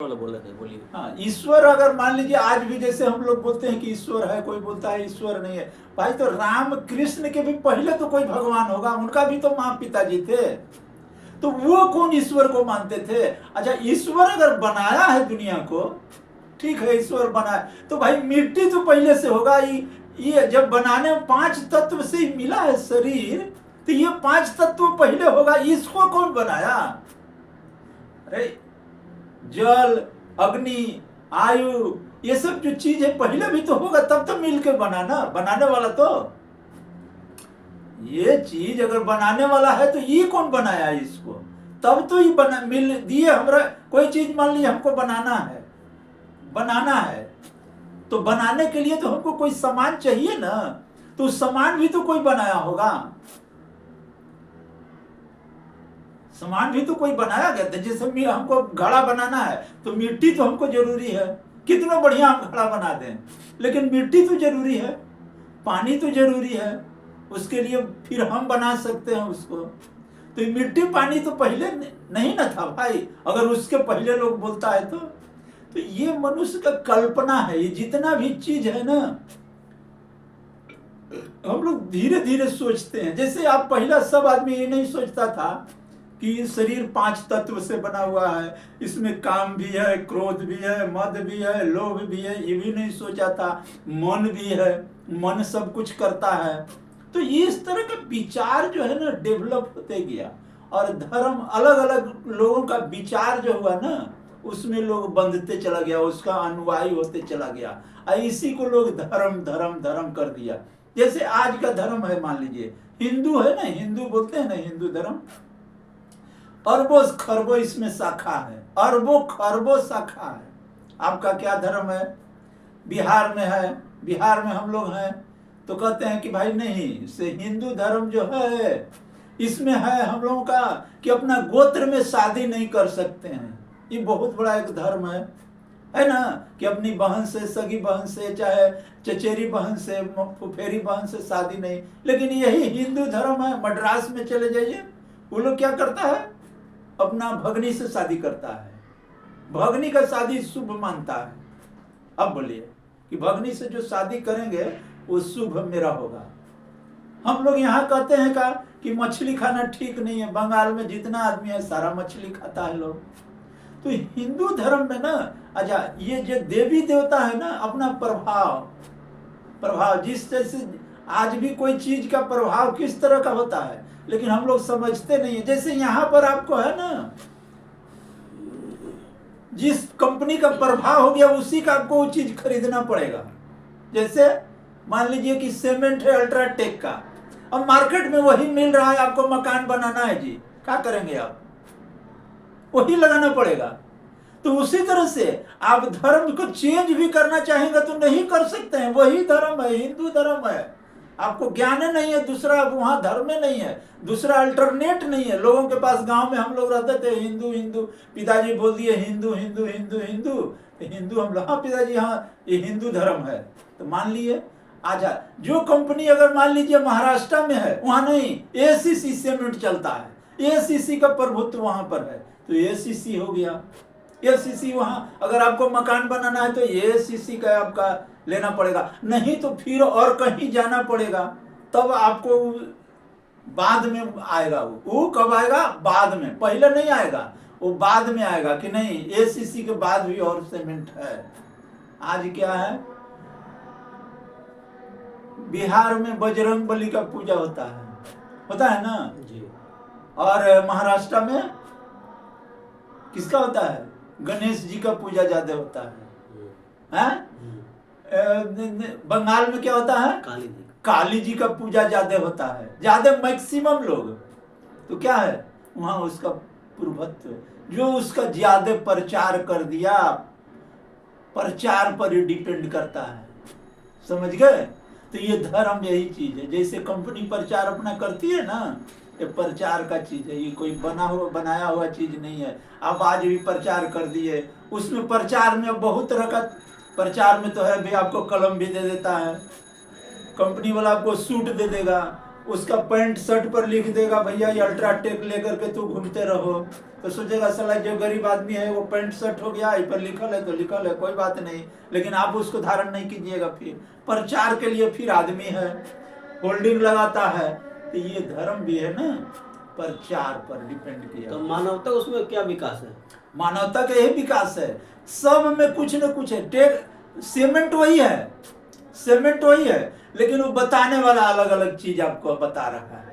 वाला बोल रहे थे, बोलिए। हाँ, ईश्वर अगर मान लीजिए आज भी जैसे हम लोग बोलते हैं कि ईश्वर है, कोई बोलता है ईश्वर नहीं है। भाई तो राम कृष्ण के भी पहले तो कोई भगवान होगा, उनका भी तो माँ पिताजी थे, तो वो कौन ईश्वर को मानते थे? अच्छा, ईश्वर अगर बनाया है दुनिया को, ठीक है ईश्वर बनाया, तो भाई मिट्टी तो पहले से होगा। ये जब बनाने में 5 तत्व से ही मिला है शरीर, तो ये 5 तत्व पहले होगा। इसको कौन बनाया? अरे जल, अग्नि, आयु, ये सब जो चीज है पहले भी तो होगा, तब तो मिलके बनाना, बनाने वाला तो। ये चीज अगर बनाने वाला है तो ये कौन बनाया इसको? तब तो ये बना मिल दिए हमरा। कोई चीज मान लीजिए हमको बनाना है, तो बनाने के लिए तो हमको कोई सामान चाहिए ना, तो सामान भी तो कोई बनाया होगा। सामान भी तो कोई बनाया गया था। जैसे हमको घड़ा बनाना है तो मिट्टी तो हमको जरूरी है, कितना बढ़िया हम घड़ा बना दें, लेकिन मिट्टी तो जरूरी है, पानी तो जरूरी है, उसके लिए फिर हम बना सकते हैं उसको। तो मिट्टी पानी तो पहले नहीं ना था भाई, अगर उसके पहले लोग बोलता है तो ये मनुष्य का कल्पना है। ये जितना भी चीज है ना, हम लोग धीरे धीरे सोचते हैं। जैसे आप पहला सब आदमी ये नहीं सोचता था कि शरीर 5 तत्व से बना हुआ है, इसमें काम भी है, क्रोध भी है, मद भी है, लोभ भी है, ये भी नहीं सोचा था। मन भी है, मन सब कुछ करता है। तो ये इस तरह का विचार जो है ना डेवलप होते गया, और धर्म अलग अलग लोगों का विचार जो हुआ ना, उसमें लोग बंधते चला गया, उसका अनुयायी होते चला गया, और इसी को लोग धर्म धर्म धर्म कर दिया। जैसे आज का धर्म है, मान लीजिए हिंदू है ना, हिंदू बोलते हैं ना हिंदू धर्म, अरबों खरबों इसमें शाखा है, अरबों खरबों शाखा है। आपका क्या धर्म है? बिहार में है, बिहार में हम लोग हैं, तो कहते हैं कि भाई नहीं, से हिंदू धर्म जो है इसमें है हम लोगों का कि अपना गोत्र में शादी नहीं कर सकते हैं। ये बहुत बड़ा एक धर्म है ना, कि अपनी बहन से, सगी बहन से, चाहे चचेरी बहन से, फुफेरी बहन से शादी नहीं। लेकिन यही हिंदू धर्म है। मद्रास में चले जाइए, वो लोग क्या करता है, अपना भगनी से शादी करता है, भगनी का शादी शुभ मानता है। अब बोलिए कि भगनी से जो शादी करेंगे वो शुभ मेरा होगा। हम लोग यहाँ कहते हैं का कि मछली खाना ठीक नहीं है, बंगाल में जितना आदमी है सारा मछली खाता है लोग। तो हिंदू धर्म में ना, अच्छा ये जो देवी देवता है ना, अपना प्रभाव जिस जैसे आज भी कोई चीज का प्रभाव किस तरह का होता है, लेकिन हम लोग समझते नहीं है। जैसे यहाँ पर आपको है ना, जिस कंपनी का प्रभाव हो गया उसी का आपको वो चीज खरीदना पड़ेगा। जैसे मान लीजिए कि सीमेंट है अल्ट्राटेक का, अब मार्केट में वही मिल रहा है, आपको मकान बनाना है जी, क्या करेंगे आप? वही लगाना पड़ेगा। तो उसी तरह से आप धर्म को चेंज भी करना चाहेंगे तो नहीं कर सकते हैं, वही धर्म है, हिंदू धर्म है। आपको ज्ञान नहीं है, दूसरा वहां धर्म में नहीं है, दूसरा अल्टरनेट नहीं है। लोगों के पास गांव में हम लोग रहते थे, हिंदू हिंदू, पिताजी बोल दिए हिंदू हिंदू हिंदू हिंदू, तो हिंदू हम लोग, हाँ पिताजी हाँ ये हिंदू धर्म है, तो मान लिए। आजा जो कंपनी अगर मान लीजिए महाराष्ट्र में है, वहां नहीं, एसीसी सीमेंट चलता है, एसीसी का प्रभुत्व वहां पर है, तो एसीसी हो गया। एसीसी वहां अगर आपको मकान बनाना है तो एसीसी का आपका लेना पड़ेगा, नहीं तो फिर और कहीं जाना पड़ेगा, तब आपको बाद में आएगा। वो कब आएगा? बाद में, पहले नहीं आएगा, वो बाद में आएगा कि नहीं एसीसी के बाद भी और सीमेंट है। आज क्या है, बिहार में बजरंग बली का पूजा होता है ना जी। और महाराष्ट्र में किसका होता है? गणेश जी का पूजा ज्यादा होता है। बंगाल में क्या होता है? काली जी का पूजा ज्यादा होता है, ज्यादा मैक्सिमम लोग। तो क्या है वहां उसका प्रभुत्व, जो उसका ज्यादा प्रचार कर दिया, प्रचार पर डिपेंड करता है, समझ गए? तो ये धर्म यही चीज है। जैसे कंपनी प्रचार अपना करती है ना, ये प्रचार का चीज है, ये कोई बनाया हुआ चीज नहीं है। आप आज भी प्रचार कर दिए, उसमें प्रचार में बहुत तरह का प्रचार में तो है भी, आपको कलम भी दे देता है, कंपनी वाला आपको सूट दे देगा, उसका पैंट शर्ट पर लिख देगा भैया ये अल्ट्राटेक लेकर के तू घूमते रहो, तो सोचेगा साला जो गरीब आदमी है वो पैंट शर्ट हो गया, इस पर लिखल है तो लिखल है, कोई बात नहीं, लेकिन आप उसको धारण नहीं कीजिएगा। फिर प्रचार के लिए फिर आदमी है, होल्डिंग लगाता है, तो ये धर्म भी है ना प्रचार पर डिपेंड किया। तो मानवता उसमें क्या विकास है? मानवता का यही विकास है, सब में कुछ न कुछ है। सीमेंट वही है, सीमेंट वही है, लेकिन वो बताने वाला अलग अलग चीज आपको बता रहा है।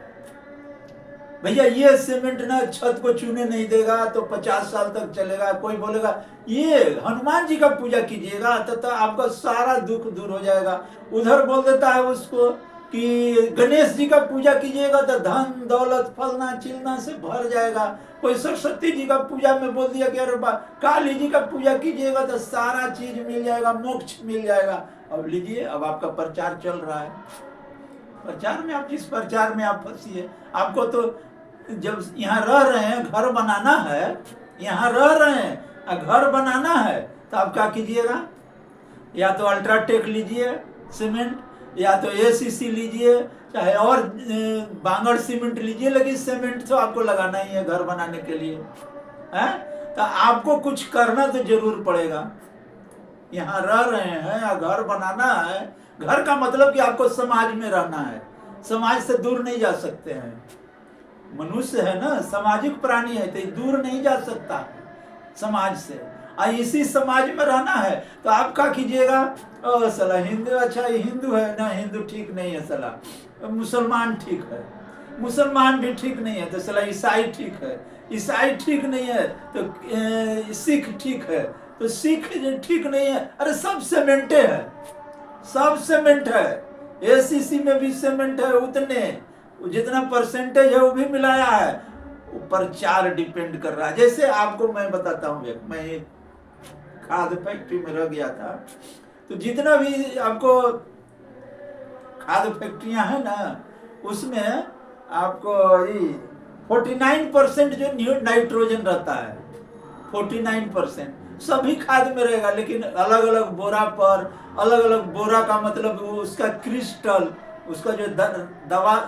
भैया ये सीमेंट ना छत को चूने नहीं देगा तो 50 साल तक चलेगा। कोई बोलेगा ये हनुमान जी का पूजा कीजिएगा तो आपका सारा दुख दूर हो जाएगा। उधर बोल देता है उसको कि गणेश जी का पूजा कीजिएगा तो धन दौलत फलना चिलना से भर जाएगा। कोई सरस्वती जी का पूजा में बोल दिया कि अरे काली जी का पूजा कीजिएगा तो सारा चीज मिल जाएगा, मोक्ष मिल जाएगा। अब लीजिए, अब आपका प्रचार चल रहा है, प्रचार में आप जिस प्रचार में आप फंसिए, आपको तो जब यहाँ रह रहे हैं, घर बनाना है, यहाँ रह रहे हैं घर बनाना है, तो आप क्या कीजिएगा? या तो अल्ट्राटेक लीजिए सीमेंट, या तो एसीसी लीजिए, चाहे और बांगड़ सीमेंट लीजिए, लेकिन सीमेंट तो आपको लगाना ही है घर बनाने के लिए, है? तो आपको कुछ करना तो जरूर पड़ेगा। यहाँ रह रहे हैं या घर बनाना है, घर का मतलब कि आपको समाज में रहना है, समाज से दूर नहीं जा सकते हैं। मनुष्य है ना, सामाजिक प्राणी है, तो दूर नहीं जा सकता समाज से। इसी समाज में रहना है तो आप क्या कीजिएगा? सला हिंदू, अच्छा हिंदू है ना, हिंदू ठीक नहीं है, सला मुसलमान ठीक है, मुसलमान भी ठीक नहीं है तो सला ईसाई ठीक है, ईसाई ठीक नहीं है तो सिख ठीक है, तो सिख ठीक नहीं है। अरे सब सीमेंटे है, सब सीमेंट है, एसीसी में भी सीमेंट है, उतने जितना परसेंटेज है वो भी मिलाया है। प्रचार डिपेंड कर रहा है। जैसे आपको मैं बताता हूँ, मैं खाद फैक्ट्री में रह गया था, तो जितना भी आपको खाद फैक्ट्रियां है ना, उसमें आपको 49% जो नाइट्रोजन रहता है, 49% सभी खाद में रहेगा, लेकिन अलग अलग बोरा पर, अलग अलग बोरा का मतलब उसका क्रिस्टल, उसका जो दवा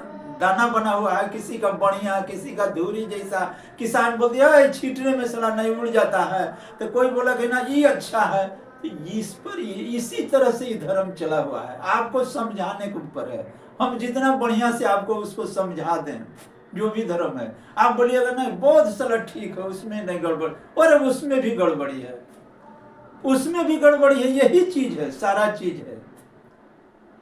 दाना बना हुआ है, किसी का बढ़िया, किसी का धूरी जैसा। किसान बोल दिया छींटने में सला नहीं उड़ जाता है, तो कोई बोला कि ना ये अच्छा है। तो इस पर इसी तरह से ये धर्म चला हुआ है, आपको समझाने के ऊपर है। हम जितना बढ़िया से आपको उसको समझा दें, जो भी धर्म है, आप बोलिएगा नहीं बहुत सारा ठीक है, उसमें नहीं गड़बड़, और उसमें भी गड़बड़ी है, उसमें भी गड़बड़ी है, यही चीज है, सारा चीज है,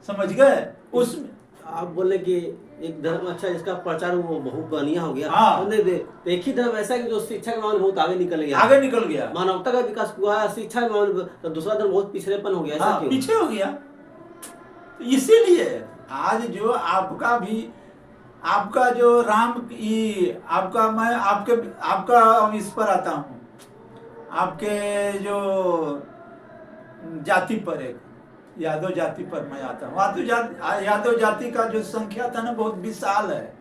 समझ गए? उसमें आप बोले कि एक धर्म अच्छा, इसका प्रचार वो बहुत बढ़िया हो गया। हाँ। तो एक ही धर्म ऐसा है कि जो शिक्षा के मामले में बहुत आगे निकल गया, आगे निकल गया, मानवता का विकास हुआ है, शिक्षा के मामले में, तो दूसरा धर्म बहुत पिछड़ेपन हो गया। ऐसा क्यों? पीछे हो गया। इसीलिए आज जो आपका भी, आपका जो राम आपका, मैं आपका इस पर आता हूँ, आपके जो जाति पर, एक यादव जाति पर मैं आता हूँ। यादव जाति का जो संख्या था ना बहुत विशाल है।